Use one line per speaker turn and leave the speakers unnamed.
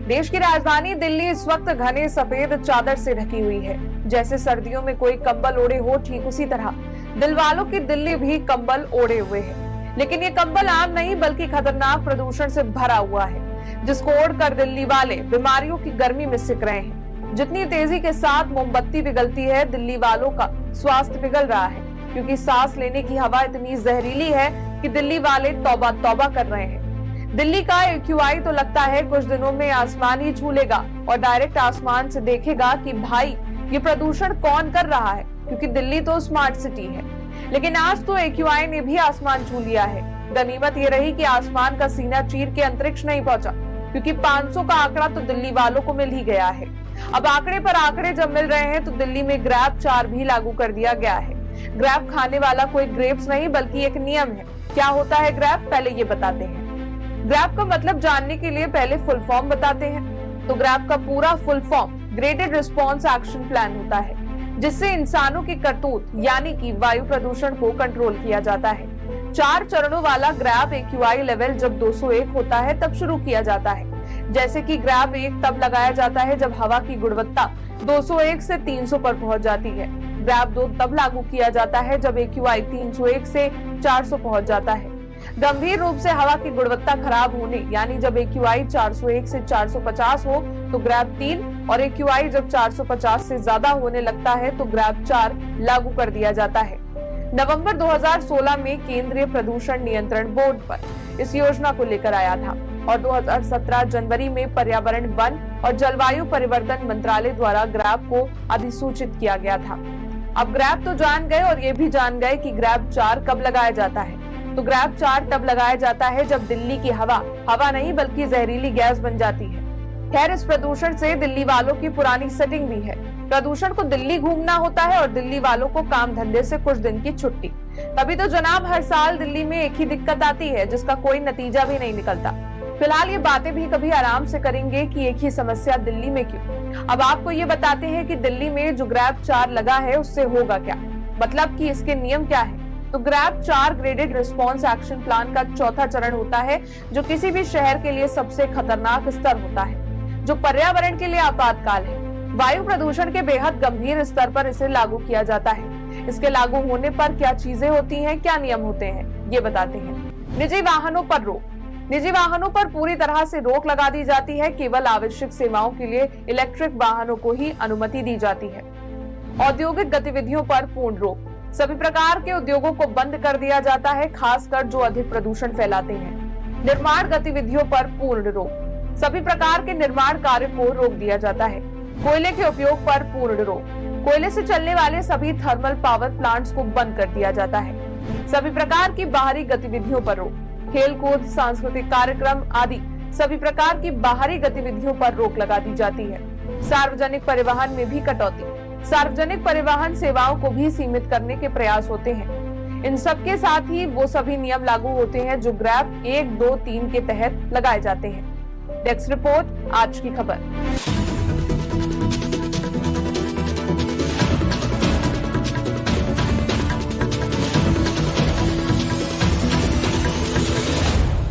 देश की राजधानी दिल्ली इस वक्त घने सफेद चादर से ढकी हुई है। जैसे सर्दियों में कोई कंबल ओढ़े हो, ठीक उसी तरह दिलवालों की दिल्ली भी कंबल ओढ़े हुए है। लेकिन ये कंबल आम नहीं बल्कि खतरनाक प्रदूषण से भरा हुआ है, जिसको ओढ़कर दिल्ली वाले बीमारियों की गर्मी में सिक रहे हैं। जितनी तेजी के साथ मोमबत्ती पिघलती है, दिल्ली वालों का स्वास्थ्य पिघल रहा है, क्योंकि सांस लेने की हवा इतनी जहरीली है कि दिल्ली वाले तौबा तौबा कर रहे हैं। दिल्ली का AQI तो लगता है कुछ दिनों में आसमान ही छू लेगा और डायरेक्ट आसमान से देखेगा कि भाई ये प्रदूषण कौन कर रहा है, क्योंकि दिल्ली तो स्मार्ट सिटी है। लेकिन आज तो AQI ने भी आसमान छू लिया है। गनीमत ये रही कि आसमान का सीना चीर के अंतरिक्ष नहीं पहुंचा, क्योंकि 500 का आंकड़ा तो दिल्ली वालों को मिल ही गया है। अब आंकड़े पर आंकड़े जब मिल रहे हैं तो दिल्ली में ग्रैब 4 भी लागू कर दिया गया है। ग्रैब खाने वाला कोई ग्रेप्स नहीं बल्कि एक नियम है। क्या होता है ग्रैब, पहले ये बताते हैं। ग्रैब का मतलब जानने के लिए पहले फुल फॉर्म बताते हैं। तो ग्रैब का पूरा full form graded response action plan होता है, जिससे इंसानों की करतूत यानी कि वायु प्रदूषण को कंट्रोल किया जाता है। 4 चरणों वाला ग्रैब AQI लेवल जब 201 होता है तब शुरू किया जाता है। जैसे कि ग्रैब 1 तब लगाया जाता है जब हवा की गुणवत्ता 201 से 300 पर पहुंच जाती है। ग्रैब 2 तब लागू किया जाता है जब AQI 301 से 400 पहुंच जाता है। गंभीर रूप से हवा की गुणवत्ता खराब होने यानी जब AQI 401 से 450 हो तो ग्रैब 3 और AQI जब 450 से ज्यादा होने लगता है तो ग्रैब 4 लागू कर दिया जाता है। नवंबर 2016 में केंद्रीय प्रदूषण नियंत्रण बोर्ड पर इस योजना को लेकर आया था और 2017 जनवरी में पर्यावरण, वन और जलवायु परिवर्तन मंत्रालय द्वारा ग्रैब को अधिसूचित किया गया था। अब ग्रैब तो जान गए और ये भी जान गए कि ग्रैब 4 कब लगाया जाता है। तो ग्रैब 4 तब लगाया जाता है जब दिल्ली की हवा नहीं बल्कि जहरीली गैस बन जाती है। खैर, इस प्रदूषण से दिल्ली वालों की पुरानी सेटिंग भी है। प्रदूषण को दिल्ली घूमना होता है और दिल्ली वालों को काम धंधे से कुछ दिन की छुट्टी। तभी तो जनाब हर साल दिल्ली में एक ही दिक्कत आती है जिसका कोई नतीजा भी नहीं निकलता। फिलहाल ये बातें भी कभी आराम से करेंगे कि एक ही समस्या दिल्ली में क्यों। अब आपको ये बताते हैं कि दिल्ली में जो ग्रैब 4 लगा है उससे होगा क्या, मतलब कि इसके नियम क्या है। तो grab 4 graded response action plan का चौथा चरण होता है, जो किसी भी शहर के लिए सबसे खतरनाक स्तर होता है, जो पर्यावरण के लिए आपातकाल है। वायु प्रदूषण के बेहद गंभीर स्तर पर इसे लागू किया जाता है। इसके लागू होने पर क्या चीजें होती हैं, क्या नियम होते हैं, ये बताते हैं। निजी वाहनों पर रोक। निजी वाहनों पर पूरी तरह से रोक लगा दी जाती है। केवल आवश्यक सेवाओं के लिए इलेक्ट्रिक वाहनों को ही अनुमति दी जाती है। औद्योगिक गतिविधियों पर पूर्ण रोक। सभी प्रकार के उद्योगों को बंद कर दिया जाता है, खासकर जो अधिक प्रदूषण फैलाते हैं। निर्माण गतिविधियों पर पूर्ण रोक। सभी प्रकार के निर्माण कार्य को रोक दिया जाता है। कोयले के उपयोग पर पूर्ण रोक। कोयले से चलने वाले सभी थर्मल पावर प्लांट्स को बंद कर दिया जाता है। सभी प्रकार की बाहरी गतिविधियों पर रोक। खेल कूद, सांस्कृतिक कार्यक्रम आदि सभी प्रकार की बाहरी गतिविधियों पर रोक लगा दी जाती है। सार्वजनिक परिवहन में भी कटौती। सार्वजनिक परिवहन सेवाओं को भी सीमित करने के प्रयास होते हैं। इन सब के साथ ही वो सभी नियम लागू होते हैं जो ग्रैब 1, 2, 3 के तहत लगाए जाते हैं। डेस्क रिपोर्ट, आज की खबर।